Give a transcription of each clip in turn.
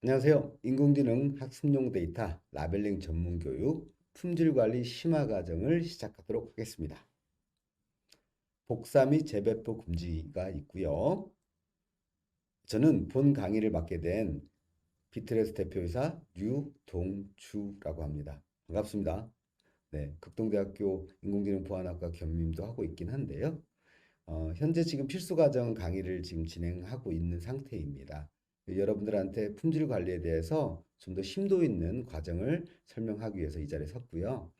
안녕하세요. 인공지능 학습용 데이터 라벨링 전문 교육 품질관리 심화 과정을 시작하도록 하겠습니다. 복사 및 재배포 금지가 있고요. 저는 본 강의를 맡게 된 비트레스 대표이사 류동주라고 합니다. 반갑습니다. 네, 극동대학교 인공지능 보안학과 겸임도 하고 있긴 한데요. 현재 지금 필수 과정 강의를 지금 진행하고 있는 상태입니다. 여러분들한테 품질 관리에 대해서 좀 더 심도 있는 과정을 설명하기 위해서 이 자리에 섰고요.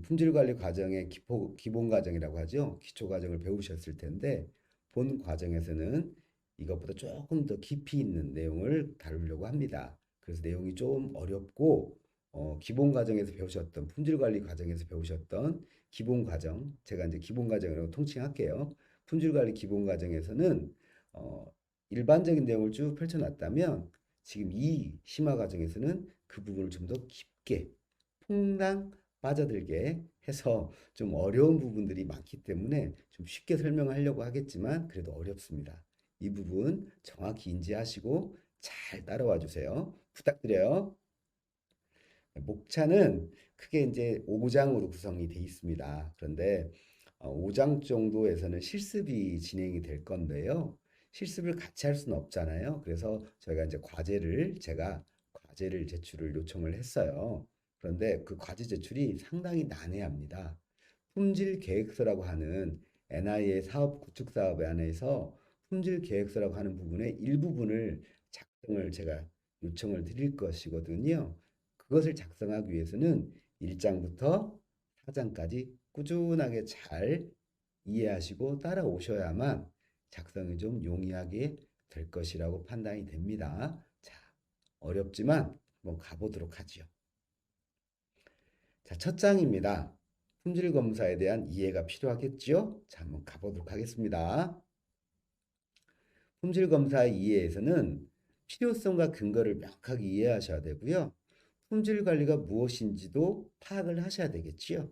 품질 관리 과정의 기본 과정이라고 하죠. 기초 과정을 배우셨을 텐데 본 과정에서는 이것보다 조금 더 깊이 있는 내용을 다루려고 합니다. 그래서 내용이 좀 어렵고 기본 과정에서 배우셨던 품질 관리 과정에서 배우셨던 기본 과정, 제가 이제 기본 과정이라고 통칭할게요. 품질 관리 기본 과정에서는 어, 일반적인 내용을 쭉 펼쳐놨다면 지금 이 심화 과정에서는 그 부분을 좀 더 깊게 퐁당 빠져들게 해서 좀 어려운 부분들이 많기 때문에 좀 쉽게 설명하려고 하겠지만 그래도 어렵습니다. 이 부분 정확히 인지하시고 잘 따라와 주세요. 부탁드려요. 목차는 크게 이제 5장으로 구성이 되어 있습니다. 그런데 5장 정도에서는 실습이 진행이 될 건데요. 실습을 같이 할 수는 없잖아요. 그래서 저희가 이제 제가 과제를 제출을 요청을 했어요. 그런데 그 과제 제출이 상당히 난해합니다. 품질 계획서라고 하는 NI의 사업 구축 사업 안에서 품질 계획서라고 하는 부분의 일부분을 작성을 제가 요청을 드릴 것이거든요. 그것을 작성하기 위해서는 1장부터 4장까지 꾸준하게 잘 이해하시고 따라오셔야만 작성이 좀 용이하게 될 것이라고 판단이 됩니다. 자, 어렵지만 한번 가보도록 하지요. 자, 첫 장입니다. 품질 검사에 대한 이해가 필요하겠지요? 자, 한번 가보도록 하겠습니다. 품질 검사의 이해에서는 필요성과 근거를 명확하게 이해하셔야 되고요. 품질 관리가 무엇인지도 파악을 하셔야 되겠지요.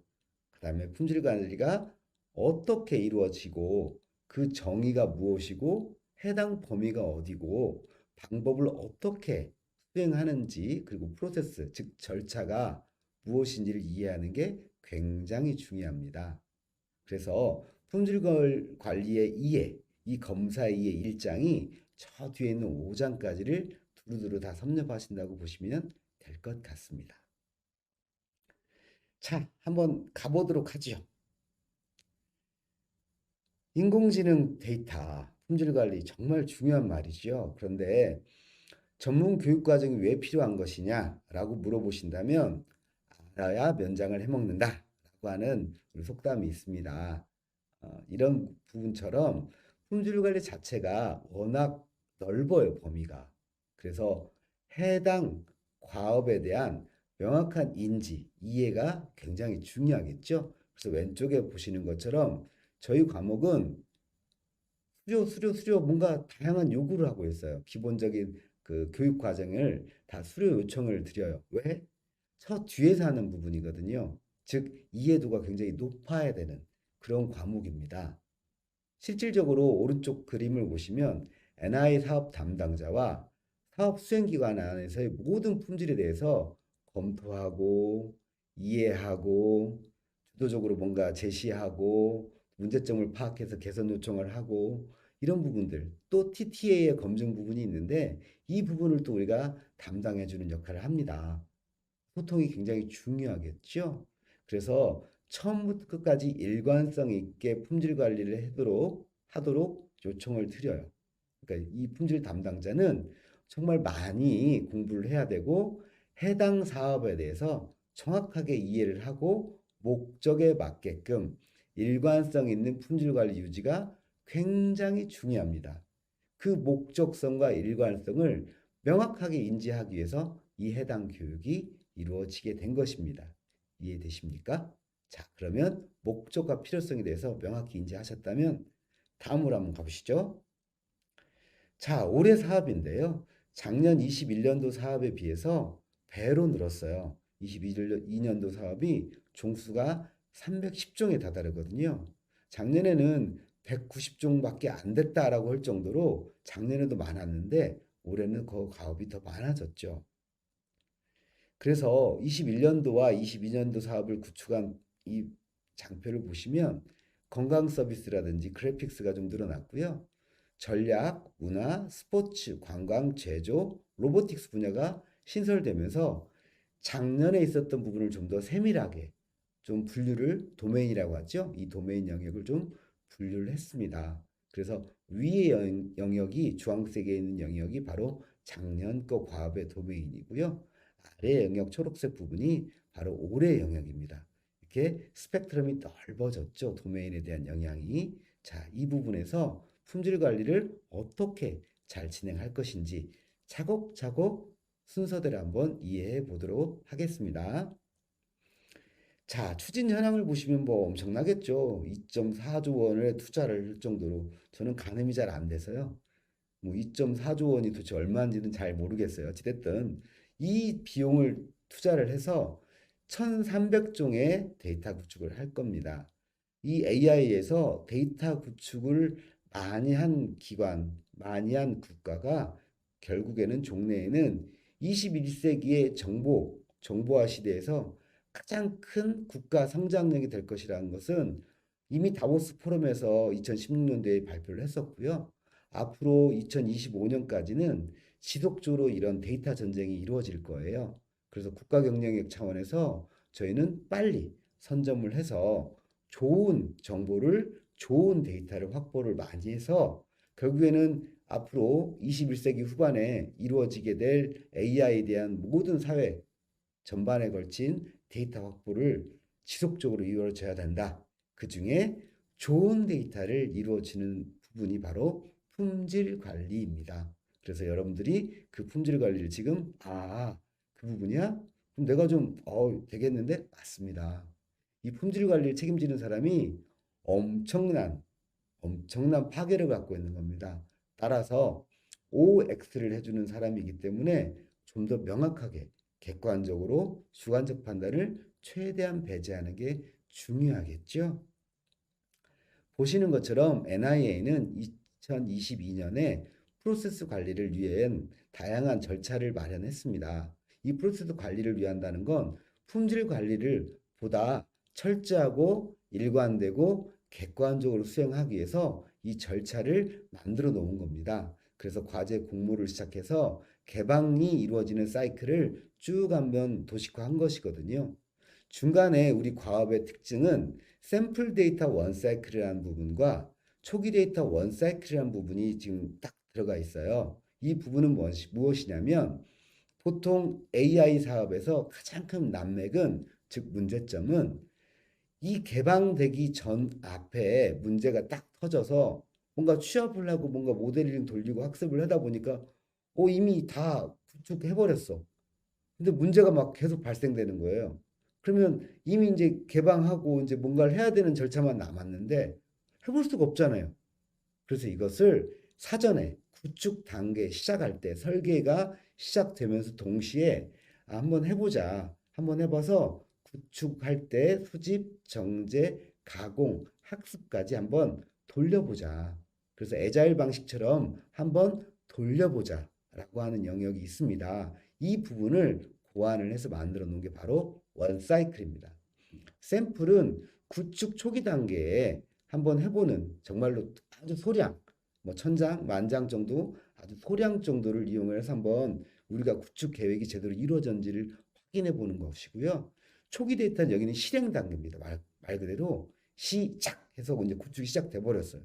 그 다음에 품질 관리가 어떻게 이루어지고 그 정의가 무엇이고 해당 범위가 어디고 방법을 어떻게 수행하는지 그리고 프로세스, 즉 절차가 무엇인지를 이해하는 게 굉장히 중요합니다. 그래서 품질 관리의 이해, 이 검사의 이해 1장이 저 뒤에 있는 5장까지를 두루두루 다 섭렵하신다고 보시면 될 것 같습니다. 자, 한번 가보도록 하죠. 인공지능 데이터 품질 관리 정말 중요한 말이죠. 그런데 전문 교육 과정이 왜 필요한 것이냐라고 물어보신다면 알아야 면장을 해먹는다라고 하는 우리 속담이 있습니다. 이런 부분처럼 품질 관리 자체가 워낙 넓어요, 범위가. 그래서 해당 과업에 대한 명확한 인지, 이해가 굉장히 중요하겠죠. 그래서 왼쪽에 보시는 것처럼 저희 과목은 수료 뭔가 다양한 요구를 하고 있어요. 기본적인 그 교육 과정을 다 수료 요청을 드려요. 왜? 첫 뒤에서 하는 부분이거든요. 즉 이해도가 굉장히 높아야 되는 그런 과목입니다. 실질적으로 오른쪽 그림을 보시면 NI 사업 담당자와 사업 수행기관 안에서의 모든 품질에 대해서 검토하고 이해하고 주도적으로 뭔가 제시하고 문제점을 파악해서 개선 요청을 하고 이런 부분들 또 TTA의 검증 부분이 있는데 이 부분을 또 우리가 담당해 주는 역할을 합니다. 소통이 굉장히 중요하겠죠. 그래서 처음부터 끝까지 일관성 있게 품질 관리를 하도록 요청을 드려요. 그러니까 이 품질 담당자는 정말 많이 공부를 해야 되고 해당 사업에 대해서 정확하게 이해를 하고 목적에 맞게끔 일관성 있는 품질 관리 유지가 굉장히 중요합니다. 그 목적성과 일관성을 명확하게 인지하기 위해서 이 해당 교육이 이루어지게 된 것입니다. 이해되십니까? 자, 그러면 목적과 필요성에 대해서 명확히 인지하셨다면 다음으로 한번 가보시죠. 자, 올해 사업인데요. 작년 21년도 사업에 비해서 배로 늘었어요. 22년도 사업이 종수가 310종에 다다르거든요. 작년에는 190종밖에 안 됐다라고 할 정도로 작년에도 많았는데 올해는 그 가업이 더 많아졌죠. 그래서 21년도와 22년도 사업을 구축한 이 장표를 보시면 건강 서비스라든지 그래픽스가 좀 늘어났고요. 전략, 문화, 스포츠, 관광, 제조, 로보틱스 분야가 신설되면서 작년에 있었던 부분을 좀 더 세밀하게 좀 분류를 도메인이라고 하죠. 이 도메인 영역을 좀 분류를 했습니다. 그래서 위의 영역이 주황색에 있는 영역이 바로 작년 거 과업의 도메인이고요. 아래 영역 초록색 부분이 바로 올해 영역입니다. 이렇게 스펙트럼이 넓어졌죠. 도메인에 대한 영향이. 자, 이 부분에서 품질 관리를 어떻게 잘 진행할 것인지 차곡차곡 순서대로 한번 이해해 보도록 하겠습니다. 자, 추진 현황을 보시면 뭐 엄청나겠죠. 2.4조 원을 투자를 할 정도로 저는 가늠이 잘 안 돼서요. 뭐 2.4조 원이 도대체 얼마인지는 잘 모르겠어요. 어찌됐든 이 비용을 투자를 해서 1,300종의 데이터 구축을 할 겁니다. 이 AI에서 데이터 구축을 많이 한 기관, 많이 한 국가가 결국에는 종래에는 21세기의 정보화 시대에서 가장 큰 국가 성장력이 될 것이라는 것은 이미 다보스 포럼에서 2016년도에 발표를 했었고요. 앞으로 2025년까지는 지속적으로 이런 데이터 전쟁이 이루어질 거예요. 그래서 국가 경영력 차원에서 저희는 빨리 선점을 해서 좋은 정보를, 좋은 데이터를 확보를 많이 해서 결국에는 앞으로 21세기 후반에 이루어지게 될 AI에 대한 모든 사회 전반에 걸친 데이터 확보를 지속적으로 이루어져야 된다. 그 중에 좋은 데이터를 이루어지는 부분이 바로 품질 관리입니다. 그래서 여러분들이 그 품질 관리를 지금 그 부분이야? 그럼 내가 좀 되겠는데? 맞습니다. 이 품질 관리를 책임지는 사람이 엄청난 파괴를 갖고 있는 겁니다. 따라서 OX를 해주는 사람이기 때문에 좀 더 명확하게 객관적으로 주관적 판단을 최대한 배제하는 게 중요하겠죠. 보시는 것처럼 NIA는 2022년에 프로세스 관리를 위한 다양한 절차를 마련했습니다. 이 프로세스 관리를 위한다는 건 품질 관리를 보다 철저하고 일관되고 객관적으로 수행하기 위해서 이 절차를 만들어 놓은 겁니다. 그래서 과제 공모를 시작해서 개방이 이루어지는 사이클을 쭉 한번 도식화한 것이거든요. 중간에 우리 과업의 특징은 샘플 데이터 원 사이클이라는 부분과 초기 데이터 원 사이클이라는 부분이 지금 딱 들어가 있어요. 이 부분은 무엇이냐면 보통 AI 사업에서 가장 큰 난맥은 즉 문제점은 이 개방되기 전 앞에 문제가 딱 터져서 뭔가 취업을 하고 뭔가 모델링 돌리고 학습을 하다 보니까 이미 다 구축해 버렸어. 근데 문제가 막 계속 발생되는 거예요. 그러면 이미 이제 개방하고 이제 뭔가를 해야 되는 절차만 남았는데 해볼 수가 없잖아요. 그래서 이것을 사전에 구축 단계 시작할 때 설계가 시작되면서 동시에 한번 해보자. 한번 해봐서 구축할 때 수집, 정제, 가공, 학습까지 한번 돌려보자. 그래서 애자일 방식처럼 한번 돌려보자 라고 하는 영역이 있습니다. 이 부분을 고안을 해서 만들어 놓은 게 바로 원사이클입니다. 샘플은 구축 초기 단계에 한번 해보는 정말로 아주 소량, 뭐 천장, 만장 정도 아주 소량 정도를 이용해서 한번 우리가 구축 계획이 제대로 이루어졌는지를 확인해 보는 것이고요. 초기 데이터는 여기는 실행 단계입니다. 말 그대로 시작해서 이제 구축이 시작돼 버렸어요.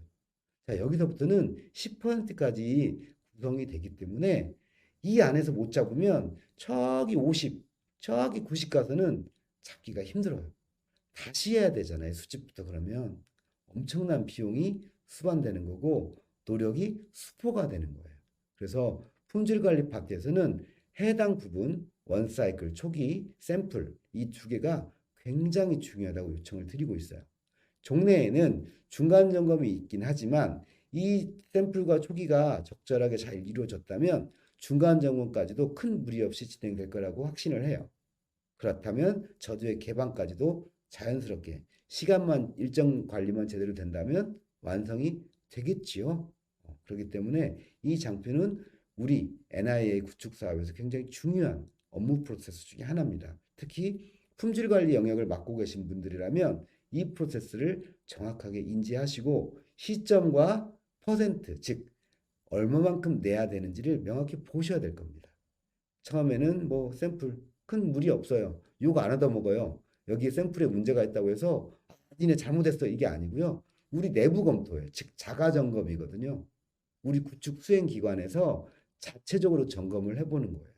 자, 여기서부터는 10%까지 구성이 되기 때문에 이 안에서 못 잡으면 저기 50, 저기 90 가서는 잡기가 힘들어요. 다시 해야 되잖아요. 수집부터 그러면 엄청난 비용이 수반되는 거고 노력이 수포가 되는 거예요. 그래서 품질 관리 파트에서는 해당 부분 원사이클 초기 샘플 이 두 개가 굉장히 중요하다고 요청을 드리고 있어요. 종래에는 중간 점검이 있긴 하지만 이 샘플과 초기가 적절하게 잘 이루어졌다면 중간 점검까지도 큰 무리 없이 진행될 거라고 확신을 해요. 그렇다면 저주의 개방까지도 자연스럽게 시간만 일정 관리만 제대로 된다면 완성이 되겠지요. 그렇기 때문에 이 장표는 우리 NIA 구축 사업에서 굉장히 중요한 업무 프로세스 중에 하나입니다. 특히 품질 관리 영역을 맡고 계신 분들이라면 이 프로세스를 정확하게 인지하시고 시점과 퍼센트, 즉 얼마만큼 내야 되는지를 명확히 보셔야 될 겁니다. 처음에는 뭐 샘플 큰 무리 없어요. 요거 안 얻어먹어요. 여기에 샘플에 문제가 있다고 해서 니네 잘못했어 이게 아니고요. 우리 내부 검토에 즉 자가 점검이거든요. 우리 구축 수행 기관에서 자체적으로 점검을 해보는 거예요.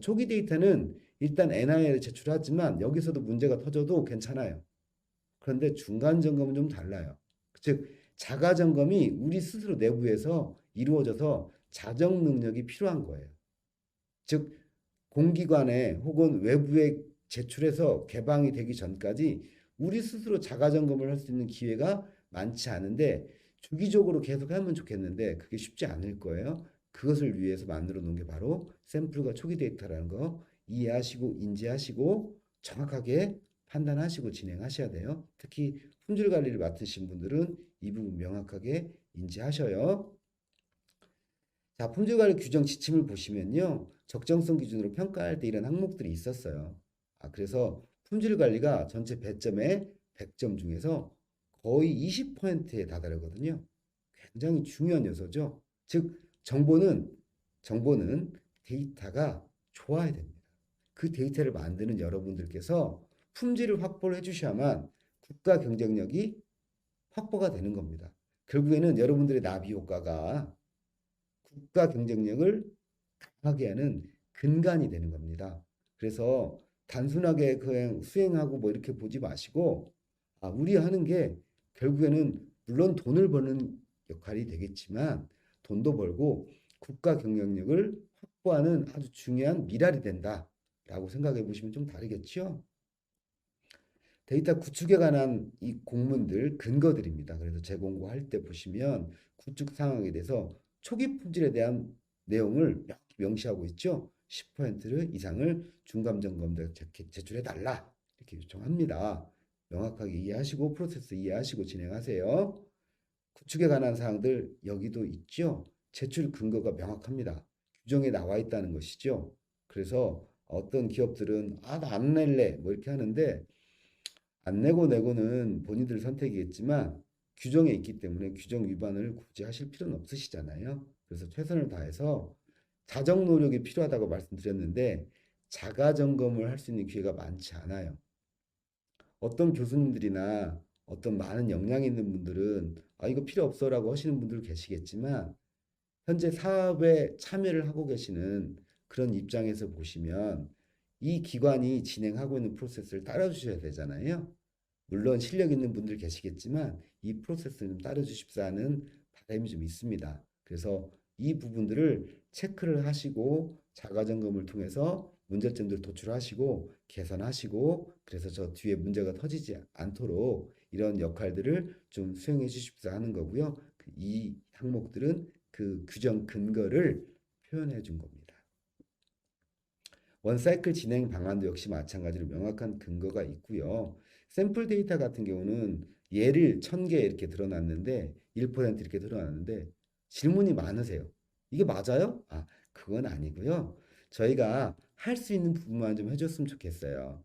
초기 데이터는 일단 NIL에 제출하지만 여기서도 문제가 터져도 괜찮아요. 그런데 중간 점검은 좀 달라요. 즉 자가 점검이 우리 스스로 내부에서 이루어져서 자정 능력이 필요한 거예요. 즉 공기관에 혹은 외부에 제출해서 개방이 되기 전까지 우리 스스로 자가 점검을 할 수 있는 기회가 많지 않은데 주기적으로 계속 하면 좋겠는데 그게 쉽지 않을 거예요. 그것을 위해서 만들어 놓은 게 바로 샘플과 초기 데이터라는 거 이해하시고 인지하시고 정확하게 판단하시고 진행하셔야 돼요. 특히 품질 관리를 맡으신 분들은 이 부분 명확하게 인지하셔요. 자, 품질 관리 규정 지침을 보시면요. 적정성 기준으로 평가할 때 이런 항목들이 있었어요. 그래서 품질 관리가 전체 배점의 100점 중에서 거의 20%에 다다르거든요. 굉장히 중요한 요소죠. 즉, 정보는 데이터가 좋아야 됩니다. 그 데이터를 만드는 여러분들께서 품질을 확보를 해주셔야만 국가 경쟁력이 확보가 되는 겁니다. 결국에는 여러분들의 나비 효과가 국가 경쟁력을 강하게 하는 근간이 되는 겁니다. 그래서 단순하게 그냥 수행하고 뭐 이렇게 보지 마시고 우리 하는 게 결국에는 물론 돈을 버는 역할이 되겠지만 돈도 벌고 국가 경쟁력을 확보하는 아주 중요한 미랄이 된다라고 생각해 보시면 좀 다르겠죠? 데이터 구축에 관한 이 공문들 근거들입니다. 그래서 재공고할 때 보시면 구축 상황에 대해서 초기 품질에 대한 내용을 명시하고 있죠. 10% 이상을 중간 점검대 제출해 달라 이렇게 요청합니다. 명확하게 이해하시고 프로세스 이해하시고 진행하세요. 구축에 관한 사항들 여기도 있죠. 제출 근거가 명확합니다. 규정에 나와 있다는 것이죠. 그래서 어떤 기업들은 나 안 낼래 뭐 이렇게 하는데 안 내고 내고는 본인들 선택이겠지만 규정에 있기 때문에 규정 위반을 굳이 하실 필요는 없으시잖아요. 그래서 최선을 다해서 자정 노력이 필요하다고 말씀드렸는데 자가 점검을 할 수 있는 기회가 많지 않아요. 어떤 교수님들이나 어떤 많은 역량 있는 분들은 이거 필요 없어라고 하시는 분들 계시겠지만 현재 사업에 참여를 하고 계시는 그런 입장에서 보시면 이 기관이 진행하고 있는 프로세스를 따라주셔야 되잖아요. 물론 실력 있는 분들 계시겠지만 이 프로세스는 따라주십사 하는 바람이 좀 있습니다. 그래서 이 부분들을 체크를 하시고 자가점검을 통해서 문제점들을 도출하시고 개선하시고 그래서 저 뒤에 문제가 터지지 않도록 이런 역할들을 좀 수행해 주십사 하는 거고요. 이 항목들은 그 규정 근거를 표현해 준 겁니다. 원사이클 진행 방안도 역시 마찬가지로 명확한 근거가 있고요. 샘플 데이터 같은 경우는 예를 1000개 이렇게 드러났는데 1% 이렇게 드러났는데 질문이 많으세요. 이게 맞아요? 그건 아니고요. 저희가 할 수 있는 부분만 좀 해줬으면 좋겠어요.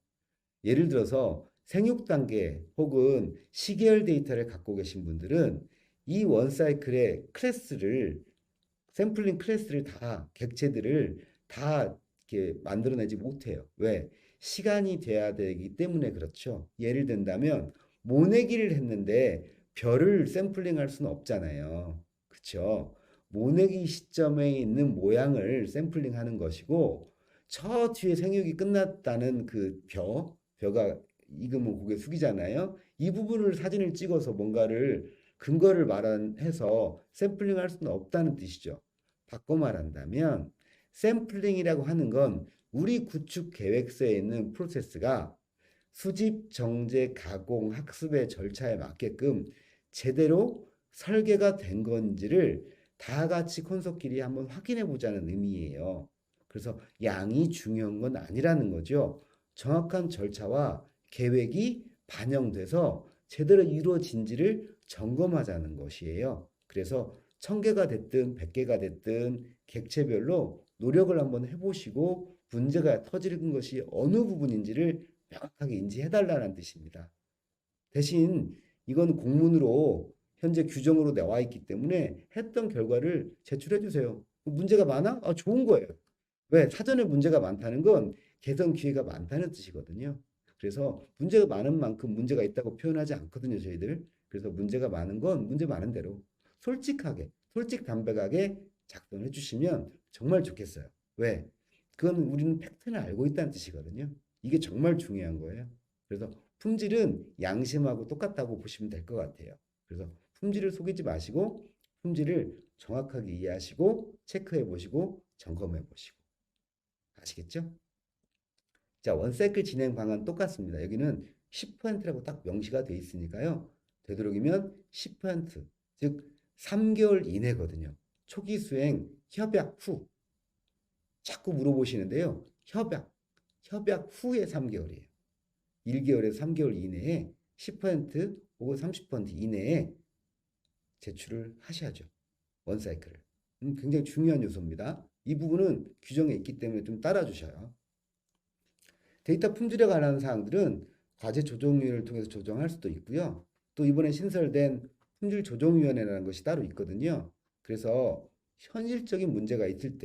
예를 들어서 생육 단계 혹은 시계열 데이터를 갖고 계신 분들은 이 원사이클의 클래스를 샘플링 클래스를 다 객체들을 다 이렇게 만들어내지 못해요. 왜? 시간이 돼야 되기 때문에 그렇죠. 예를 든다면 모내기를 했는데 별을 샘플링할 수는 없잖아요. 그렇죠? 모내기 시점에 있는 모양을 샘플링하는 것이고 저 뒤에 생육이 끝났다는 그 벼가 익으면 고개 숙이잖아요. 이 부분을 사진을 찍어서 뭔가를 근거를 말해서 샘플링할 수는 없다는 뜻이죠. 바꿔 말한다면 샘플링이라고 하는 건 우리 구축 계획서에 있는 프로세스가 수집, 정제, 가공, 학습의 절차에 맞게끔 제대로 설계가 된 건지를 다 같이 콘솔끼리 한번 확인해 보자는 의미예요. 그래서 양이 중요한 건 아니라는 거죠. 정확한 절차와 계획이 반영돼서 제대로 이루어진지를 점검하자는 것이에요. 그래서 1000개가 됐든 100개가 됐든 객체별로 노력을 한번 해보시고 문제가 터지는 것이 어느 부분인지를 명확하게 인지해달라는 뜻입니다. 대신 이건 공문으로 현재 규정으로 나와 있기 때문에 했던 결과를 제출해 주세요. 문제가 많아? 아, 좋은 거예요. 왜? 사전에 문제가 많다는 건 개선 기회가 많다는 뜻이거든요. 그래서 문제가 많은 만큼 문제가 있다고 표현하지 않거든요, 저희들. 그래서 문제가 많은 건 문제 많은 대로 솔직하게, 솔직담백하게 작성해 주시면 정말 좋겠어요. 왜? 그건 우리는 팩트는 알고 있다는 뜻이거든요. 이게 정말 중요한 거예요. 그래서 품질은 양심하고 똑같다고 보시면 될 것 같아요. 그래서 품질을 속이지 마시고 품질을 정확하게 이해하시고 체크해 보시고 점검해 보시고 아시겠죠? 자, 원사이클 진행 방안 똑같습니다. 여기는 10%라고 딱 명시가 돼 있으니까요. 되도록이면 10%, 즉 3개월 이내거든요. 초기 수행 협약 후 자꾸 물어보시는데요. 협약 후에 3개월이에요. 1개월에서 3개월 이내에 10% 혹은 30% 이내에 제출을 하셔야죠. 원사이클을. 굉장히 중요한 요소입니다. 이 부분은 규정에 있기 때문에 좀 따라주셔요. 데이터 품질에 관한 사항들은 과제 조정위원회를 통해서 조정할 수도 있고요. 또 이번에 신설된 품질 조정위원회라는 것이 따로 있거든요. 그래서 현실적인 문제가 있을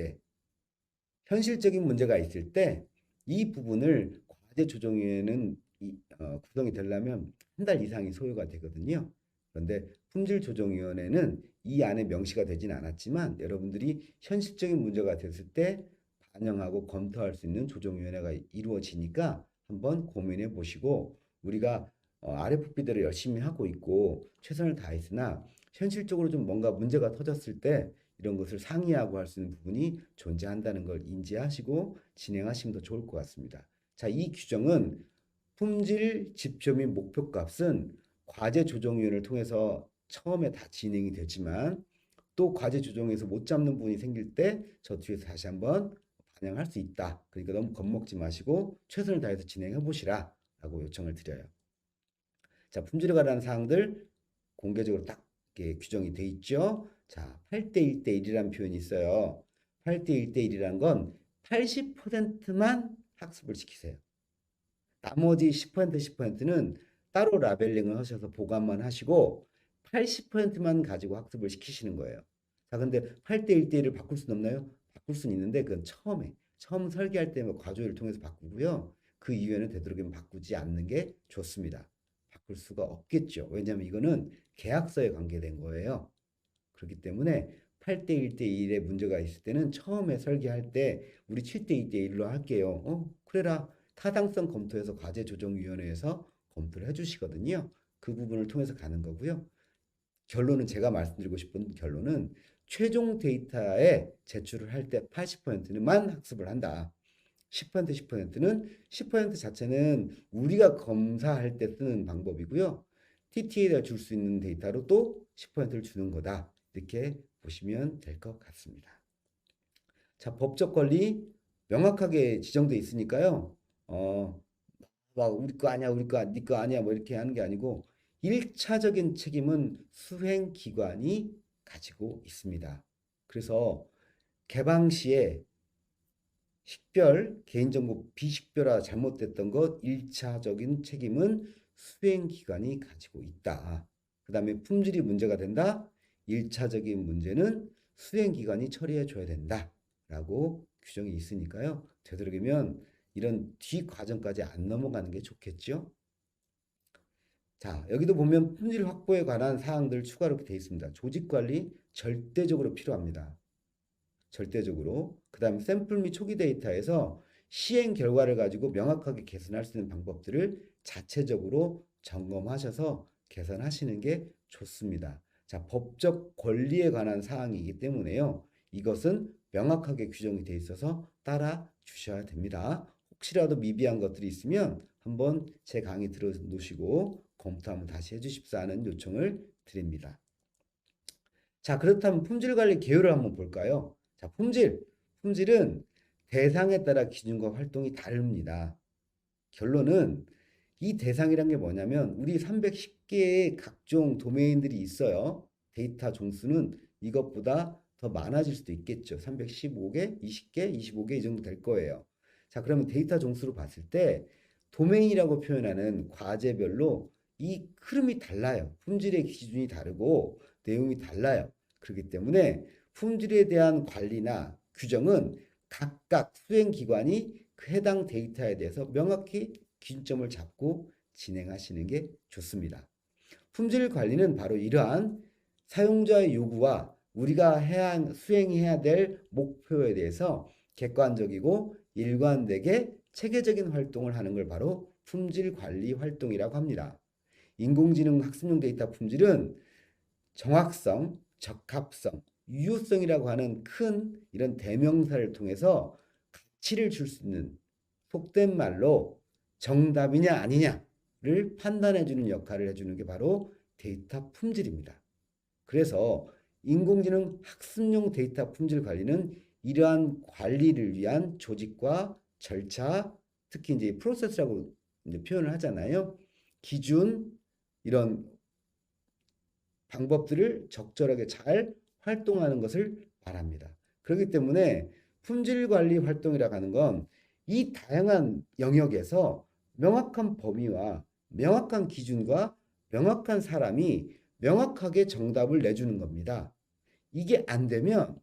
때 이 부분을 과제 조정위원회는 구성이 되려면 한 달 이상이 소요가 되거든요. 그런데 품질조정위원회는 이 안에 명시가 되진 않았지만 여러분들이 현실적인 문제가 됐을 때 반영하고 검토할 수 있는 조정위원회가 이루어지니까 한번 고민해 보시고 우리가 RFP대로 열심히 하고 있고 최선을 다했으나 현실적으로 좀 뭔가 문제가 터졌을 때 이런 것을 상의하고 할 수 있는 부분이 존재한다는 걸 인지하시고 진행하시면 더 좋을 것 같습니다. 자, 이 규정은 품질 지표 및 목표값은 과제 조정위원회를 통해서 처음에 다 진행이 되지만 또 과제 조정에서 못 잡는 부분이 생길 때 저 뒤에서 다시 한번 반영할 수 있다. 그러니까 너무 겁먹지 마시고 최선을 다해서 진행해 보시라 라고 요청을 드려요. 자, 품질에 관한 사항들 공개적으로 딱 규정이 돼 있죠. 자, 8대 1대 1이라는 표현이 있어요. 8대 1대 1이란 건 80%만 학습을 시키세요. 나머지 10%는 따로 라벨링을 하셔서 보관만 하시고 80%만 가지고 학습을 시키시는 거예요. 자, 근데 8대 1대 1을 바꿀 수는 없나요? 바꿀 수는 있는데 그건 처음 설계할 때 과조를 통해서 바꾸고요. 그 이후에는 되도록이면 바꾸지 않는 게 좋습니다. 바꿀 수가 없겠죠. 왜냐하면 이거는 계약서에 관계된 거예요. 그렇기 때문에 8대 1대 1의 문제가 있을 때는 처음에 설계할 때 우리 7대 2대 1로 할게요. 그래라. 타당성 검토해서 과제조정위원회에서 검토를 해주시거든요. 그 부분을 통해서 가는 거고요. 결론은 제가 말씀드리고 싶은 결론은 최종 데이터에 제출을 할 때 80%만 학습을 한다. 10%는 10% 자체는 우리가 검사할 때 쓰는 방법이고요. TT에다 줄 수 있는 데이터로 또 10%를 주는 거다. 이렇게 보시면 될 것 같습니다. 자, 법적 권리 명확하게 지정돼 있으니까요. 막 우리 거 아니야, 우리 거, 네 거 아니야, 뭐 이렇게 하는 게 아니고 1차적인 책임은 수행기관이 가지고 있습니다. 그래서 개방 시에 식별, 개인정보 비식별화 잘못됐던 것 1차적인 책임은 수행기관이 가지고 있다. 그 다음에 품질이 문제가 된다. 1차적인 문제는 수행기관이 처리해 줘야 된다. 라고 규정이 있으니까요. 되도록이면 이런 뒤 과정까지 안 넘어가는 게 좋겠죠. 자, 여기도 보면 품질 확보에 관한 사항들 추가로 되어 있습니다. 조직관리 절대적으로 필요합니다. 절대적으로. 그 다음에 샘플 및 초기 데이터에서 시행 결과를 가지고 명확하게 개선할 수 있는 방법들을 자체적으로 점검하셔서 개선하시는 게 좋습니다. 자, 법적 권리에 관한 사항이기 때문에요. 이것은 명확하게 규정이 되어 있어서 따라 주셔야 됩니다. 혹시라도 미비한 것들이 있으면 한번 제 강의 들어 놓으시고 검토 한번 다시 해주십사 하는 요청을 드립니다. 자, 그렇다면 품질 관리 개요를 한번 볼까요? 자, 품질은 대상에 따라 기준과 활동이 다릅니다. 결론은 이 대상이란 게 뭐냐면 우리 310개의 각종 도메인들이 있어요. 데이터 종수는 이것보다 더 많아질 수도 있겠죠. 315개, 20개, 25개 이 정도 될 거예요. 자, 그러면 데이터 종수로 봤을 때 도메인이라고 표현하는 과제별로 이 흐름이 달라요. 품질의 기준이 다르고 내용이 달라요. 그렇기 때문에 품질에 대한 관리나 규정은 각각 수행기관이 그 해당 데이터에 대해서 명확히 기준점을 잡고 진행하시는 게 좋습니다. 품질 관리는 바로 이러한 사용자의 요구와 우리가 수행해야 될 목표에 대해서 객관적이고 일관되게 체계적인 활동을 하는 걸 바로 품질 관리 활동이라고 합니다. 인공지능 학습용 데이터 품질은 정확성, 적합성, 유효성이라고 하는 큰 이런 대명사를 통해서 가치를 줄 수 있는 속된 말로 정답이냐 아니냐를 판단해 주는 역할을 해주는 게 바로 데이터 품질입니다. 그래서 인공지능 학습용 데이터 품질 관리는 이러한 관리를 위한 조직과 절차, 특히 이제 프로세스라고 이제 표현을 하잖아요. 기준, 이런 방법들을 적절하게 잘 활동하는 것을 말합니다. 그렇기 때문에 품질 관리 활동이라고 하는 건 이 다양한 영역에서 명확한 범위와 명확한 기준과 명확한 사람이 명확하게 정답을 내주는 겁니다. 이게 안 되면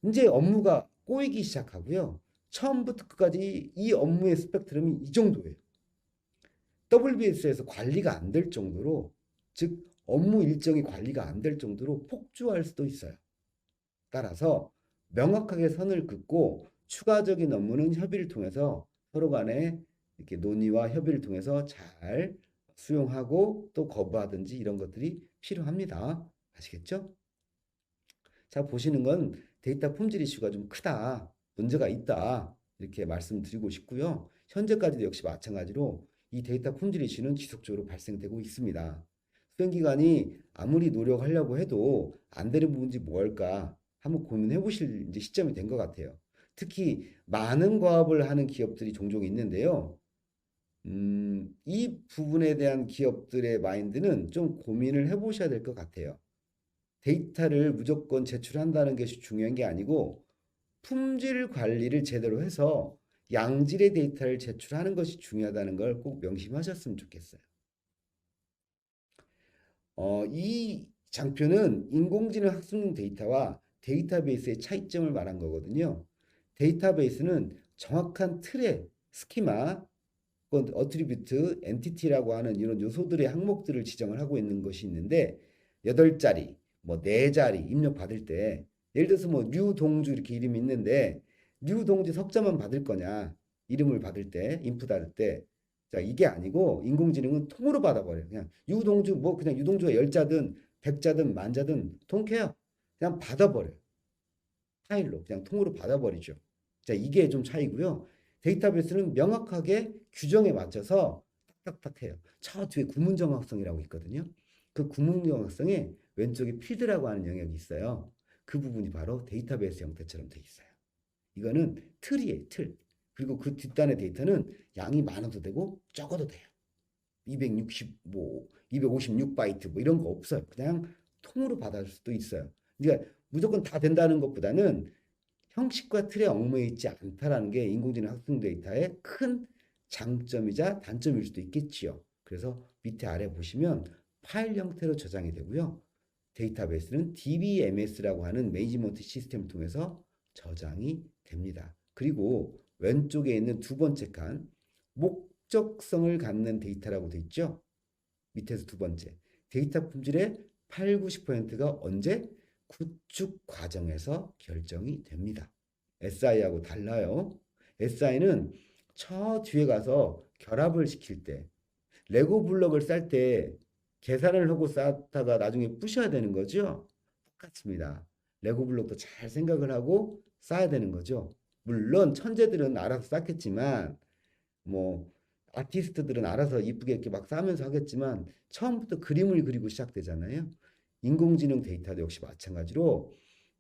이제 업무가 꼬이기 시작하고요. 처음부터 끝까지 이 업무의 스펙트럼이 이 정도예요. WBS에서 관리가 안 될 정도로, 즉 업무 일정이 관리가 안 될 정도로 폭주할 수도 있어요. 따라서 명확하게 선을 긋고 추가적인 업무는 협의를 통해서 서로 간에 이렇게 논의와 협의를 통해서 잘 수용하고 또 거부하든지 이런 것들이 필요합니다. 아시겠죠? 자, 보시는 건 데이터 품질 이슈가 좀 크다, 문제가 있다, 이렇게 말씀드리고 싶고요. 현재까지도 역시 마찬가지로 이 데이터 품질 이슈는 지속적으로 발생되고 있습니다. 수행기관이 아무리 노력하려고 해도 안 되는 부분이 뭘까 한번 고민해 보실 이제 시점이 된 것 같아요. 특히 많은 과업을 하는 기업들이 종종 있는데요. 이 부분에 대한 기업들의 마인드는 좀 고민을 해 보셔야 될 것 같아요. 데이터를 무조건 제출한다는 것이 중요한 게 아니고 품질 관리를 제대로 해서 양질의 데이터를 제출하는 것이 중요하다는 걸 꼭 명심하셨으면 좋겠어요. 이 장표는 인공지능 학습용 데이터와 데이터베이스의 차이점을 말한 거거든요. 데이터베이스는 정확한 틀의 스키마, 어트리뷰트, 엔티티라고 하는 이런 요소들의 항목들을 지정을 하고 있는 것이 있는데 8자리, 뭐 4자리 입력 받을 때 예를 들어서 뭐 류동주 이렇게 이름이 있는데 류동주 석자만 받을 거냐, 이름을 받을 때 인풋 받을 때, 자 이게 아니고 인공지능은 통으로 받아버려요. 그냥 유동주 뭐 그냥 유동주가 10자든 100자든 만자든 통케어 그냥 받아버려요. 파일로 그냥 통으로 받아버리죠. 자 이게 좀 차이고요. 데이터베이스는 명확하게 규정에 맞춰서 딱딱딱 해요. 저 뒤에 구문정확성이라고 있거든요. 그 구문정확성에 왼쪽에 필드라고 하는 영역이 있어요. 그 부분이 바로 데이터베이스 형태처럼 돼 있어요. 이거는 틀이에요, 틀. 그리고 그 뒷단의 데이터는 양이 많아도 되고 적어도 돼요. 265, 256바이트 뭐 이런 거 없어요. 그냥 통으로 받아줄 수도 있어요. 그러니까 무조건 다 된다는 것보다는 형식과 틀에 얽매여 있지 않다라는 게 인공지능 학습 데이터의 큰 장점이자 단점일 수도 있겠지요. 그래서 밑에 아래 보시면 파일 형태로 저장이 되고요. 데이터베이스는 DBMS라고 하는 매니지먼트 시스템을 통해서 저장이 됩니다. 그리고 왼쪽에 있는 두 번째 칸, 목적성을 갖는 데이터라고 되어 있죠. 밑에서 두 번째, 데이터 품질의 8, 90%가 언제? 구축 과정에서 결정이 됩니다. SI하고 달라요. SI는 저 뒤에 가서 결합을 시킬 때, 레고 블럭을 쌀 때 계산을 하고 쌓다가 나중에 부셔야 되는 거죠. 똑같습니다. 레고 블록도 잘 생각을 하고 쌓아야 되는 거죠. 물론 천재들은 알아서 쌓겠지만 뭐 아티스트들은 알아서 이쁘게 이렇게 막 쌓으면서 하겠지만 처음부터 그림을 그리고 시작되잖아요. 인공지능 데이터도 역시 마찬가지로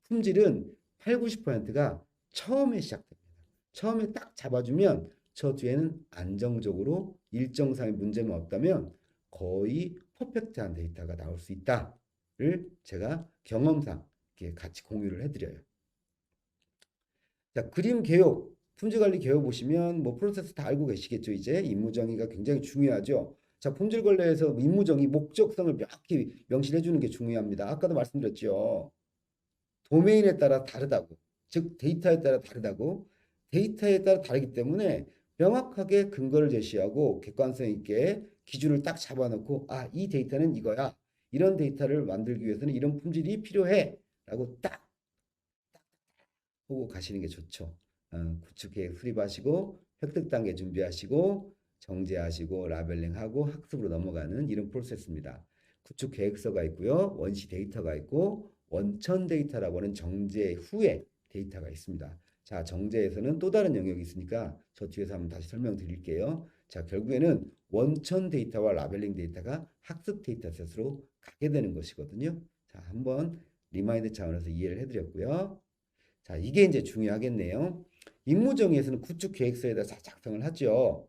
품질은 8, 90%가 처음에 시작됩니다. 처음에 딱 잡아주면 저 뒤에는 안정적으로 일정상의 문제만 없다면 거의 퍼펙트한 데이터가 나올 수 있다를 제가 경험상 이렇게 같이 공유를 해드려요. 자, 그림 개요, 품질 관리 개요 보시면 뭐 프로세스 다 알고 계시겠죠. 이제 임무정의가 굉장히 중요하죠. 자, 품질 관리에서 임무정의 목적성을 명확히 명시해 주는 게 중요합니다. 아까도 말씀드렸죠. 도메인에 따라 다르다고. 즉 데이터에 따라 다르다고. 데이터에 따라 다르기 때문에 명확하게 근거를 제시하고 객관성 있게 기준을 딱 잡아놓고 이 데이터는 이거야. 이런 데이터를 만들기 위해서는 이런 품질이 필요해. 라고 딱 보고 가시는 게 좋죠. 구축 계획 수립하시고 획득 단계 준비하시고 정제하시고 라벨링하고 학습으로 넘어가는 이런 프로세스입니다. 구축 계획서가 있고요. 원시 데이터가 있고 원천 데이터라고 하는 정제 후에 데이터가 있습니다. 자, 정제에서는 또 다른 영역이 있으니까 저 뒤에서 한번 다시 설명드릴게요. 자, 결국에는 원천 데이터와 라벨링 데이터가 학습 데이터셋으로 가게 되는 것이거든요. 자, 한번 리마인드 차원에서 이해를 해드렸고요. 자, 이게 이제 중요하겠네요. 임무정의에서는 구축 계획서에다 작성을 하죠.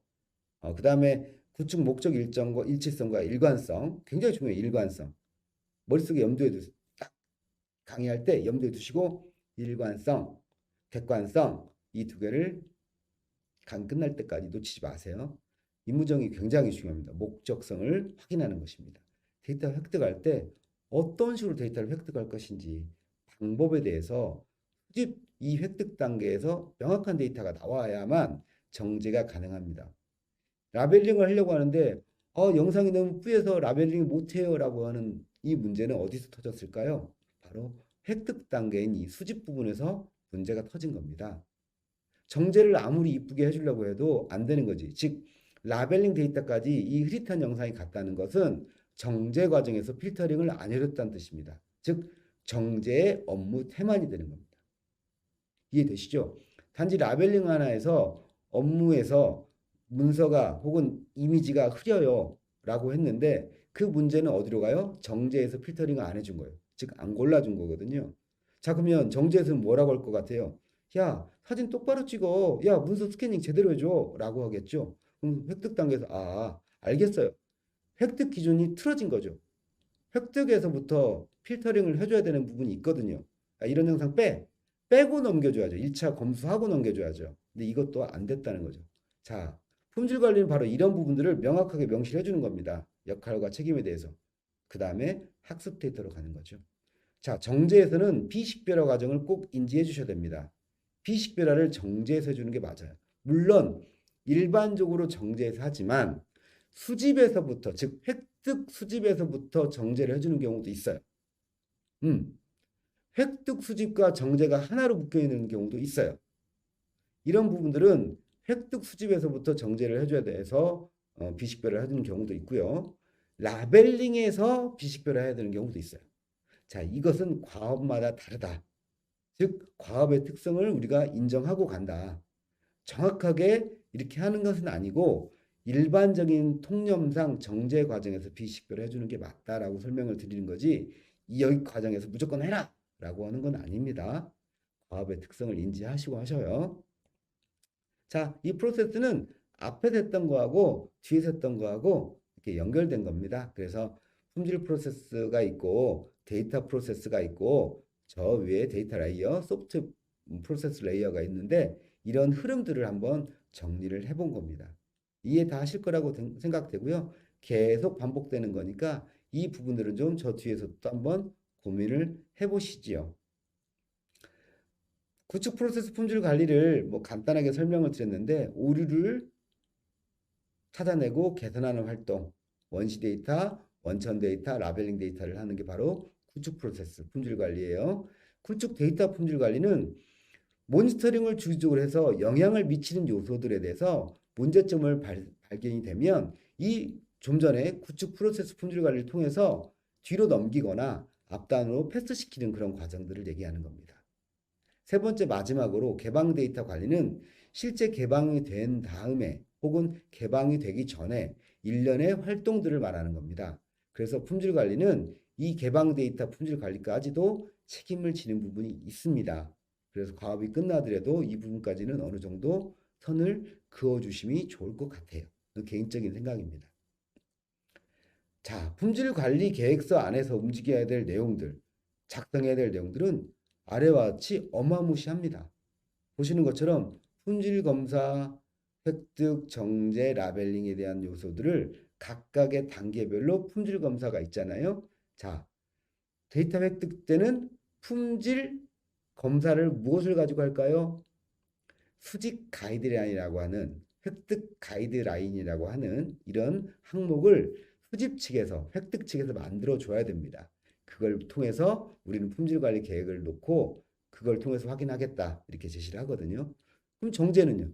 그 다음에 구축 목적 일정과 일치성과 일관성. 굉장히 중요해요. 일관성. 머릿속에 염두에 두세요. 딱 강의할 때 염두에 두시고 일관성, 객관성 이 두 개를 강 끝날 때까지 놓치지 마세요. 임무정의 굉장히 중요합니다. 목적성을 확인하는 것입니다. 데이터 획득할 때 어떤 식으로 데이터를 획득할 것인지 방법에 대해서 수집 이 획득 단계에서 명확한 데이터가 나와야만 정제가 가능합니다. 라벨링을 하려고 하는데 영상이 너무 뿌여서 라벨링 못해요 라고 하는 이 문제는 어디서 터졌을까요? 바로 획득 단계인 이 수집 부분에서 문제가 터진 겁니다. 정제를 아무리 이쁘게 해주려고 해도 안 되는 거지. 즉 라벨링 데이터까지 이 흐릿한 영상이 갔다는 것은 정제 과정에서 필터링을 안 해줬다는 뜻입니다. 즉 정제의 업무 태만이 되는 겁니다. 이해되시죠? 단지 라벨링 하나에서 업무에서 문서가 혹은 이미지가 흐려요 라고 했는데 그 문제는 어디로 가요? 정제에서 필터링을 안 해준 거예요. 즉 안 골라준 거거든요. 자, 그러면 정제에서는 뭐라고 할 것 같아요? 야, 사진 똑바로 찍어. 야, 문서 스캐닝 제대로 해줘 라고 하겠죠. 그럼 획득 단계에서 알겠어요. 획득 기준이 틀어진 거죠. 획득에서부터 필터링을 해줘야 되는 부분이 있거든요. 이런 영상 빼고 넘겨줘야죠. 1차 검수하고 넘겨줘야죠. 근데 이것도 안 됐다는 거죠. 자, 품질 관리는 바로 이런 부분들을 명확하게 명시해 주는 겁니다. 역할과 책임에 대해서. 그 다음에 학습 데이터로 가는 거죠. 자, 정제에서는 비식별화 과정을 꼭 인지해 주셔야 됩니다. 비식별화를 정제해서 해주는 게 맞아요. 물론 일반적으로 정제해서 하지만 수집에서부터, 즉 획득 수집에서부터 정제를 해주는 경우도 있어요. 획득 수집과 정제가 하나로 묶여 있는 경우도 있어요. 이런 부분들은 획득 수집에서부터 정제를 해줘야 돼서 비식별을 해주는 경우도 있고요. 라벨링에서 비식별을 해야 되는 경우도 있어요. 자, 이것은 과업마다 다르다. 즉 과업의 특성을 우리가 인정하고 간다. 정확하게 이렇게 하는 것은 아니고 일반적인 통념상 정제 과정에서 비식별을 해주는 게 맞다라고 설명을 드리는 거지 이 과정에서 무조건 해라 라고 하는 건 아닙니다. 과업의 특성을 인지하시고 하셔요. 자, 이 프로세스는 앞에서 했던 거하고 뒤에서 했던 거하고 이렇게 연결된 겁니다. 그래서 품질 프로세스가 있고 데이터 프로세스가 있고 저 위에 데이터 레이어, 소프트 프로세스 레이어가 있는데 이런 흐름들을 한번 정리를 해본 겁니다. 이해 다 하실 거라고 생각되고요. 계속 반복되는 거니까 이 부분들은 좀 저 뒤에서 또 한번 고민을 해보시지요. 구축 프로세스 품질 관리를 뭐 간단하게 설명을 드렸는데 오류를 찾아내고 개선하는 활동, 원시 데이터, 원천 데이터, 라벨링 데이터를 하는 게 바로 구축 프로세스 품질 관리예요. 구축 데이터 품질 관리는 모니터링을 주기적으로 해서 영향을 미치는 요소들에 대해서 문제점을 발견이 되면 이 좀 전에 구축 프로세스 품질 관리를 통해서 뒤로 넘기거나 앞단으로 패스시키는 그런 과정들을 얘기하는 겁니다. 세 번째 마지막으로 개방 데이터 관리는 실제 개방이 된 다음에 혹은 개방이 되기 전에 일련의 활동들을 말하는 겁니다. 그래서 품질 관리는 이 개방 데이터 품질 관리까지도 책임을 지는 부분이 있습니다. 그래서 과업이 끝나더라도 이 부분까지는 어느 정도 선을 그어주심이 좋을 것 같아요. 개인적인 생각입니다. 자, 품질 관리 계획서 안에서 움직여야 될 내용들. 작성해야 될 내용들은 아래와 같이 어마무시합니다. 보시는 것처럼 품질 검사, 획득, 정제, 라벨링에 대한 요소들을 각각의 단계별로 품질 검사가 있잖아요. 자, 데이터 획득 때는 품질 검사를 무엇을 가지고 할까요? 수집 가이드라인이라고 하는 획득 가이드라인이라고 하는 이런 항목을 수집 측에서 획득 측에서 만들어 줘야 됩니다. 그걸 통해서 우리는 품질 관리 계획을 놓고 그걸 통해서 확인하겠다 이렇게 제시를 하거든요. 그럼 정제는요?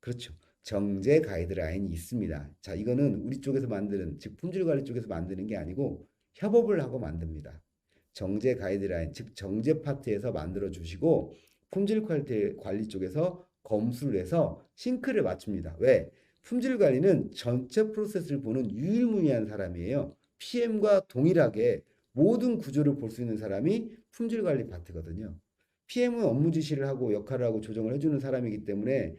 그렇죠. 정제 가이드라인이 있습니다. 자, 이거는 우리 쪽에서 만드는, 즉 품질 관리 쪽에서 만드는 게 아니고 협업을 하고 만듭니다. 정제 가이드라인, 즉 정제 파트에서 만들어 주시고 품질 관리 쪽에서 검수를 해서 싱크를 맞춥니다. 왜? 품질 관리는 전체 프로세스를 보는 유일무이한 사람이에요. PM과 동일하게 모든 구조를 볼 수 있는 사람이 품질 관리 파트거든요. PM은 업무 지시를 하고 역할을 하고 조정을 해주는 사람이기 때문에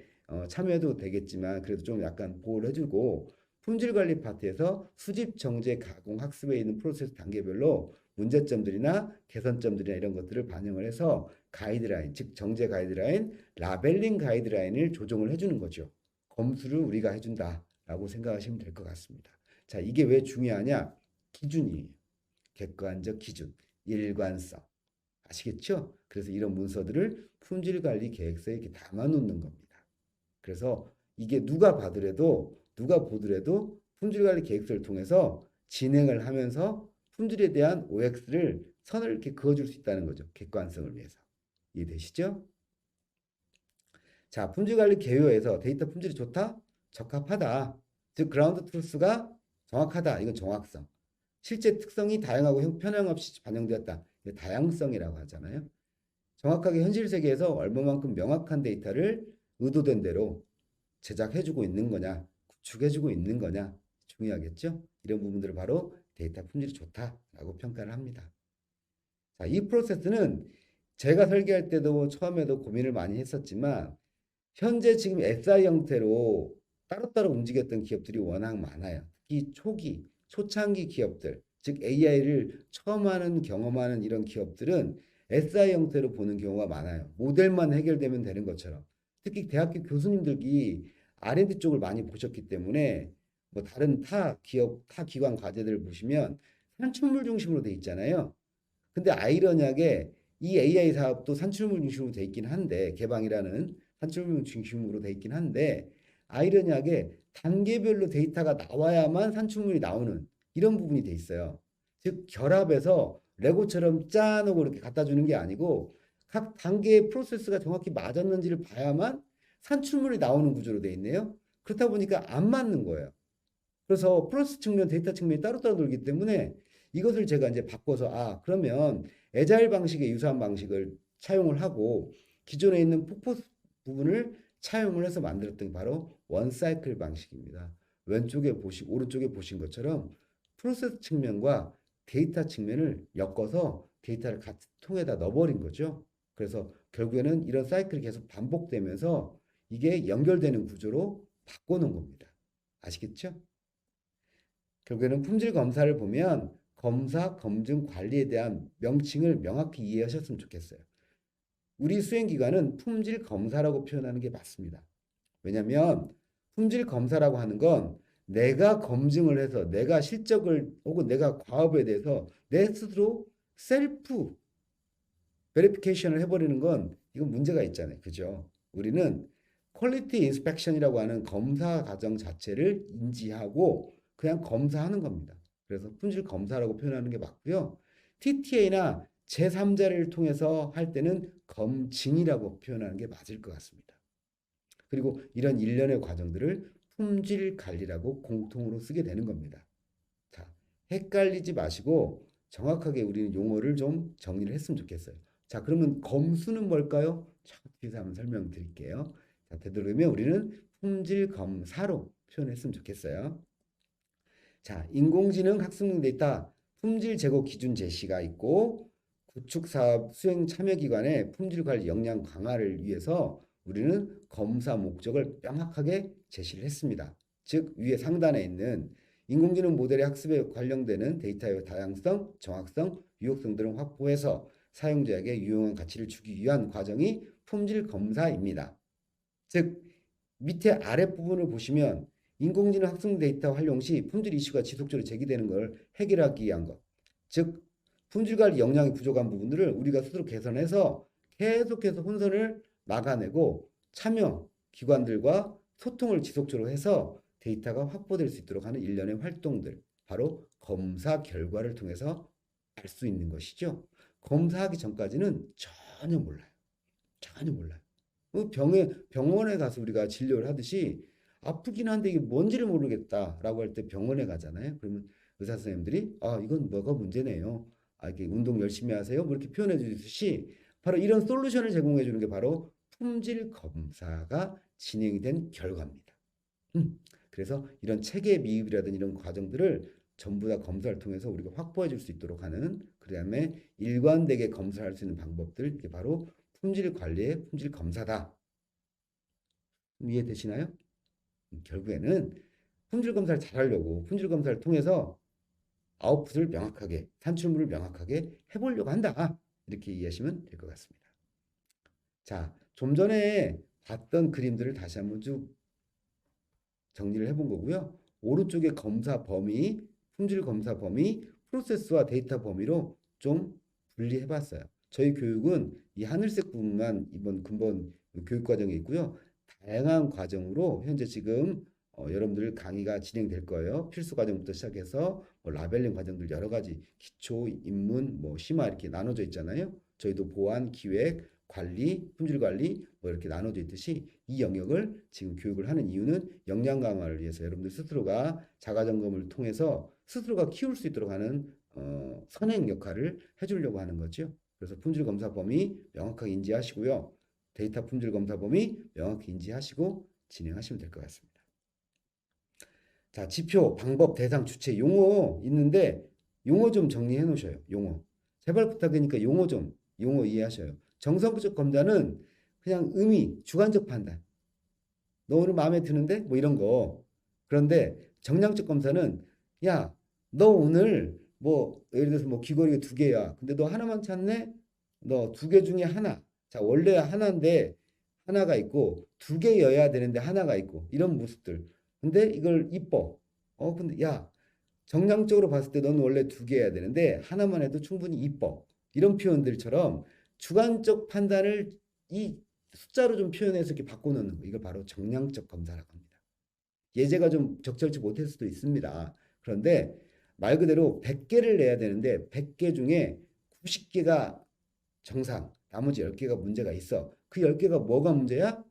참여해도 되겠지만 그래도 좀 약간 보호를 해주고 품질 관리 파트에서 수집, 정제, 가공, 학습에 있는 프로세스 단계별로 문제점들이나 개선점들이나 이런 것들을 반영을 해서 가이드라인, 즉 정제 가이드라인, 라벨링 가이드라인을 조정을 해주는 거죠. 검수를 우리가 해준다라고 생각하시면 될 것 같습니다. 자, 이게 왜 중요하냐? 기준이에요. 객관적 기준, 일관성. 아시겠죠? 그래서 이런 문서들을 품질관리 계획서에 이렇게 담아 놓는 겁니다. 그래서 이게 누가 보더라도 품질관리 계획서를 통해서 진행을 하면서 품질에 대한 OX를 선을 이렇게 그어줄 수 있다는 거죠. 객관성을 위해서. 이해되시죠? 자, 품질관리 개요에서 데이터 품질이 좋다? 적합하다. 즉, 그라운드 트루스가 정확하다. 이건 정확성. 실제 특성이 다양하고 편향 없이 반영되었다. 다양성이라고 하잖아요. 정확하게 현실 세계에서 얼마만큼 명확한 데이터를 의도된 대로 제작해주고 있는 거냐, 구축해주고 있는 거냐 중요하겠죠. 이런 부분들을 바로 데이터 품질이 좋다라고 평가를 합니다. 자, 이 프로세스는 제가 설계할 때도 처음에도 고민을 많이 했었지만 현재 지금 SI 형태로 따로따로 움직였던 기업들이 워낙 많아요. 특히 초창기 기업들, 즉 AI를 처음 하는 경험하는 이런 기업들은 SI 형태로 보는 경우가 많아요. 모델만 해결되면 되는 것처럼. 특히 대학교 교수님들이 R&D 쪽을 많이 보셨기 때문에 뭐 다른 타 기업, 타 기관 과제들을 보시면 산출물 중심으로 돼 있잖아요. 근데 아이러니하게 이 AI 사업도 산출물 중심으로 돼 있긴 한데 개방이라는 산출물 중심으로 돼 있긴 한데 아이러니하게 단계별로 데이터가 나와야만 산출물이 나오는 이런 부분이 돼 있어요. 즉 결합해서 레고처럼 짜놓고 이렇게 갖다 주는 게 아니고 각 단계의 프로세스가 정확히 맞았는지를 봐야만 산출물이 나오는 구조로 돼 있네요. 그렇다 보니까 안 맞는 거예요. 그래서 프로세스 측면, 데이터 측면이 따로따로 놀기 때문에 이것을 제가 이제 바꿔서 그러면 애자일 방식의 유사한 방식을 차용을 하고 기존에 있는 폭포 부분을 차용을 해서 만들었던 게 바로 원사이클 방식입니다. 오른쪽에 보신 것처럼 프로세스 측면과 데이터 측면을 엮어서 데이터를 같은 통에다 넣어버린 거죠. 그래서 결국에는 이런 사이클이 계속 반복되면서 이게 연결되는 구조로 바꿔놓은 겁니다. 아시겠죠? 결국에는 품질 검사를 보면 검사, 검증, 관리에 대한 명칭을 명확히 이해하셨으면 좋겠어요. 우리 수행기관은 품질 검사라고 표현하는 게 맞습니다. 왜냐하면 품질 검사라고 하는 건 내가 검증을 해서 내가 실적을 혹은 내가 과업에 대해서 내 스스로 셀프 베리피케이션을 해버리는 건 이건 문제가 있잖아요. 그죠? 우리는 퀄리티 인스펙션이라고 하는 검사 과정 자체를 인지하고 그냥 검사하는 겁니다. 그래서 품질 검사라고 표현하는 게 맞고요. TTA나 제3자를 통해서 할 때는 검증이라고 표현하는 게 맞을 것 같습니다. 그리고 이런 일련의 과정들을 품질 관리라고 공통으로 쓰게 되는 겁니다. 자, 헷갈리지 마시고 정확하게 우리는 용어를 좀 정리를 했으면 좋겠어요. 자, 그러면 검수는 뭘까요? 뒤에서 한번 설명드릴게요. 자, 되도록이면 우리는 품질 검사로 표현했으면 좋겠어요. 자, 인공지능 학습능 데이터 품질 제고 기준 제시가 있고 구축 사업 수행 참여 기관의 품질 관리 역량 강화를 위해서 우리는 검사 목적을 명확하게 제시를 했습니다. 즉 위에 상단에 있는 인공지능 모델의 학습에 관련되는 데이터의 다양성, 정확성, 유효성 등을 확보해서 사용자에게 유용한 가치를 주기 위한 과정이 품질 검사입니다. 즉, 밑에 아랫부분을 보시면 인공지능 학습 데이터 활용 시 품질 이슈가 지속적으로 제기되는 걸 해결하기 위한 것. 즉, 품질 관리 역량이 부족한 부분들을 우리가 스스로 개선해서 계속해서 혼선을 막아내고 참여 기관들과 소통을 지속적으로 해서 데이터가 확보될 수 있도록 하는 일련의 활동들, 바로 검사 결과를 통해서 알 수 있는 것이죠. 검사하기 전까지는 전혀 몰라요. 전혀 몰라요. 병원에 가서 우리가 진료를 하듯이 아프긴 한데 이게 뭔지를 모르겠다라고 할 때 병원에 가잖아요. 그러면 의사 선생님들이 이건 뭐가 문제네요. 이렇게 운동 열심히 하세요. 뭐 이렇게 표현해 주듯이 바로 이런 솔루션을 제공해 주는 게 바로 품질 검사가 진행이 된 결과입니다. 그래서 이런 체계 미흡이라든 이런 과정들을 전부 다 검사를 통해서 우리가 확보해 줄 수 있도록 하는, 그다음에 일관되게 검사할 수 있는 방법들, 이게 바로 품질 관리의 품질 검사다. 이해되시나요? 결국에는 품질 검사를 잘하려고 품질 검사를 통해서 아웃풋을 명확하게, 산출물을 명확하게 해보려고 한다. 이렇게 이해하시면 될 것 같습니다. 자, 좀 전에 봤던 그림들을 다시 한번 쭉 정리를 해본 거고요. 오른쪽에 검사 범위, 품질 검사 범위, 프로세스와 데이터 범위로 좀 분리해 봤어요. 저희 교육은 이 하늘색 부분만 이번 근본 교육 과정에 있고요. 다양한 과정으로 현재 지금 여러분들 강의가 진행될 거예요. 필수 과정부터 시작해서 뭐 라벨링 과정들 여러 가지 기초, 입문, 뭐 심화 이렇게 나눠져 있잖아요. 저희도 보안, 기획, 관리, 품질 관리 뭐 이렇게 나눠져 있듯이 이 영역을 지금 교육을 하는 이유는 역량 강화를 위해서 여러분들 스스로가 자가 점검을 통해서 스스로가 키울 수 있도록 하는 선행 역할을 해주려고 하는 거죠. 그래서 품질 검사 범위 명확하게 인지하시고요. 데이터 품질 검사 범위 명확히 인지하시고 진행하시면 될 것 같습니다. 자, 지표, 방법, 대상, 주체, 용어 있는데 용어 좀 정리해 놓으셔요. 용어. 제발 부탁드리니까 용어 이해하셔요. 정성적 검사는 그냥 의미, 주관적 판단. 너 오늘 마음에 드는데? 뭐 이런 거. 그런데 정량적 검사는 야, 너 오늘 뭐 예를 들어서 뭐 귀걸이가 2개야. 근데 너 하나만 찾네? 너 2개 중에 하나. 자, 원래 하나인데 하나가 있고 2개여야 되는데 하나가 있고 이런 모습들. 근데 이걸 이뻐. 근데 야, 정량적으로 봤을 때 너는 원래 2개여야 되는데 하나만 해도 충분히 이뻐. 이런 표현들처럼 주관적 판단을 이 숫자로 좀 표현해서 이렇게 바꿔놓는 거. 이걸 바로 정량적 검사라고 합니다. 예제가 좀 적절치 못할 수도 있습니다. 그런데 말 그대로 100개를 내야 되는데 100개 중에 90개가 정상, 나머지 10개가 문제가 있어. 그 10개가 뭐가 문제야?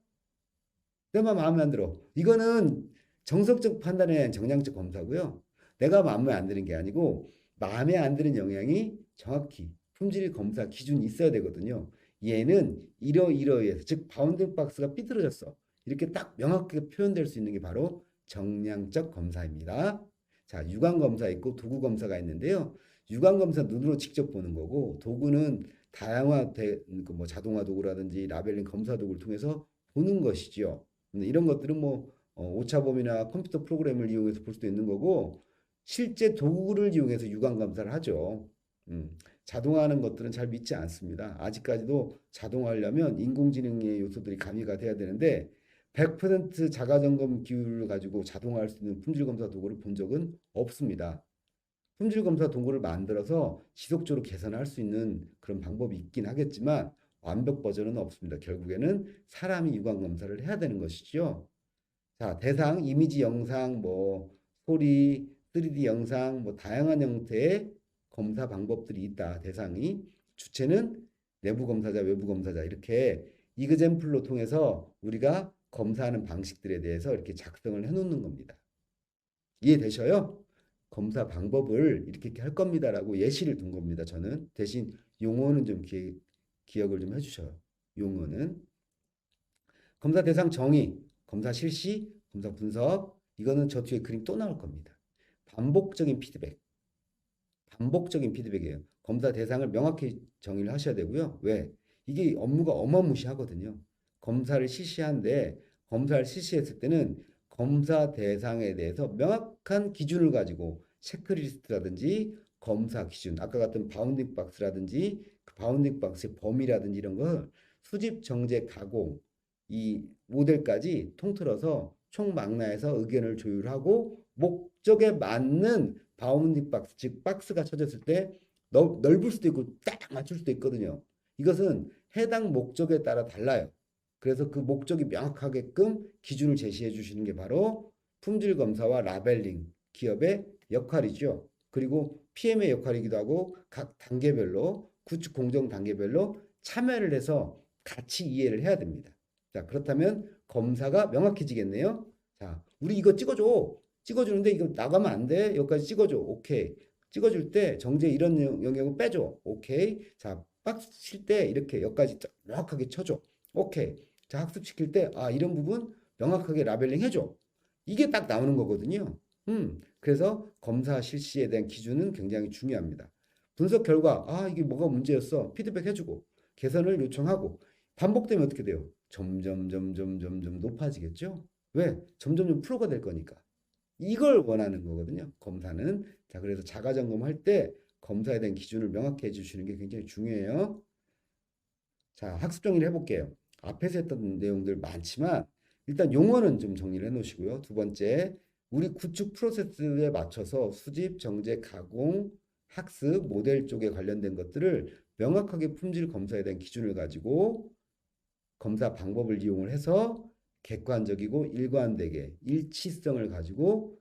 내가 마음에 안 들어. 이거는 정석적 판단에 대한 정량적 검사고요. 내가 마음에 안 드는 게 아니고 마음에 안 드는 영향이 정확히 품질 검사 기준이 있어야 되거든요. 얘는 이러이러해서 즉 바운딩 박스가 삐뚤어졌어. 이렇게 딱 명확하게 표현될 수 있는 게 바로 정량적 검사입니다. 자, 유관 검사 있고 도구 검사가 있는데요. 유관 검사 눈으로 직접 보는 거고 도구는 다양화된 뭐 자동화 도구라든지 라벨링 검사 도구를 통해서 보는 것이죠. 이런 것들은 뭐 오차범위나 컴퓨터 프로그램을 이용해서 볼 수도 있는 거고 실제 도구를 이용해서 유관 검사를 하죠. 자동화하는 것들은 잘 믿지 않습니다. 아직까지도 자동화하려면 인공지능의 요소들이 가미가 돼야 되는데 100% 자가점검 기율을 가지고 자동화할 수 있는 품질검사 도구를 본 적은 없습니다. 품질검사 도구를 만들어서 지속적으로 개선할 수 있는 그런 방법이 있긴 하겠지만 완벽 버전은 없습니다. 결국에는 사람이 유관 검사를 해야 되는 것이죠. 자, 대상, 이미지 영상, 뭐 소리, 3D 영상, 뭐 다양한 형태의 검사 방법들이 있다. 대상이. 주체는 내부 검사자, 외부 검사자 이렇게 이그젬플로 통해서 우리가 검사하는 방식들에 대해서 이렇게 작성을 해놓는 겁니다. 이해되셔요? 검사 방법을 이렇게 할 겁니다라고 예시를 둔 겁니다. 저는 대신 용어는 좀 기억을 좀 해주셔요. 용어는 검사 대상 정의, 검사 실시, 검사 분석. 이거는 저 뒤에 그림 또 나올 겁니다. 반복적인 피드백이에요. 검사 대상을 명확히 정의를 하셔야 되고요. 왜? 이게 업무가 어마무시하거든요. 검사를 실시했을 때는 검사 대상에 대해서 명확한 명확한 기준을 가지고 체크리스트라든지 검사 기준, 아까 같은 바운딩 박스라든지 그 바운딩 박스의 범위라든지 이런 걸 수집, 정제, 가공 이 모델까지 통틀어서 총망라해서 의견을 조율하고 목적에 맞는 바운딩 박스, 즉 박스가 쳐졌을 때 넓을 수도 있고 딱 맞출 수도 있거든요. 이것은 해당 목적에 따라 달라요. 그래서 그 목적이 명확하게끔 기준을 제시해 주시는 게 바로 품질 검사와 라벨링 기업의 역할이죠. 그리고 PM의 역할이기도 하고 각 단계별로 구축 공정 단계별로 참여를 해서 같이 이해를 해야 됩니다. 자, 그렇다면 검사가 명확해지겠네요. 자, 우리 이거 찍어줘. 찍어주는데 이거 나가면 안 돼. 여기까지 찍어줘. 오케이. 찍어줄 때 정제 이런 영역을 빼줘. 오케이. 자, 박스 칠 때 이렇게 여기까지 명확하게 쳐줘. 오케이. 자, 학습시킬 때, 아, 이런 부분 명확하게 라벨링 해줘. 이게 딱 나오는 거거든요. 그래서 검사 실시에 대한 기준은 굉장히 중요합니다. 분석 결과, 아, 이게 뭐가 문제였어. 피드백 해주고, 개선을 요청하고, 반복되면 어떻게 돼요? 점점 높아지겠죠? 왜? 점점 프로가 될 거니까. 이걸 원하는 거거든요. 검사는. 자, 그래서 자가 점검할 때 검사에 대한 기준을 명확히 해주시는 게 굉장히 중요해요. 자, 학습 정리를 해볼게요. 앞에서 했던 내용들 많지만 일단 용어는 좀 정리를 해 놓으시고요. 두 번째, 우리 구축 프로세스에 맞춰서 수집, 정제, 가공, 학습, 모델 쪽에 관련된 것들을 명확하게 품질 검사에 대한 기준을 가지고 검사 방법을 이용을 해서 객관적이고 일관되게 일치성을 가지고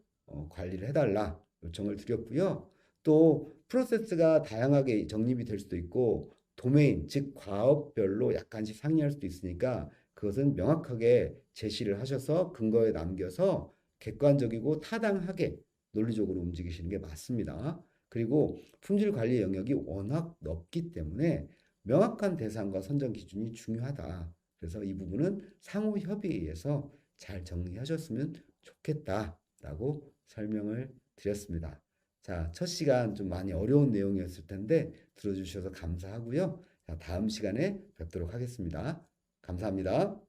관리를 해달라 요청을 드렸고요. 또 프로세스가 다양하게 정립이 될 수도 있고 도메인, 즉 과업별로 약간씩 상이할 수도 있으니까 그것은 명확하게 제시를 하셔서 근거에 남겨서 객관적이고 타당하게 논리적으로 움직이시는 게 맞습니다. 그리고 품질 관리 영역이 워낙 넓기 때문에 명확한 대상과 선정 기준이 중요하다. 그래서 이 부분은 상호 협의에서 잘 정리하셨으면 좋겠다라고 설명을 드렸습니다. 자, 첫 시간 좀 많이 어려운 내용이었을 텐데 들어주셔서 감사하고요. 자, 다음 시간에 뵙도록 하겠습니다. 감사합니다.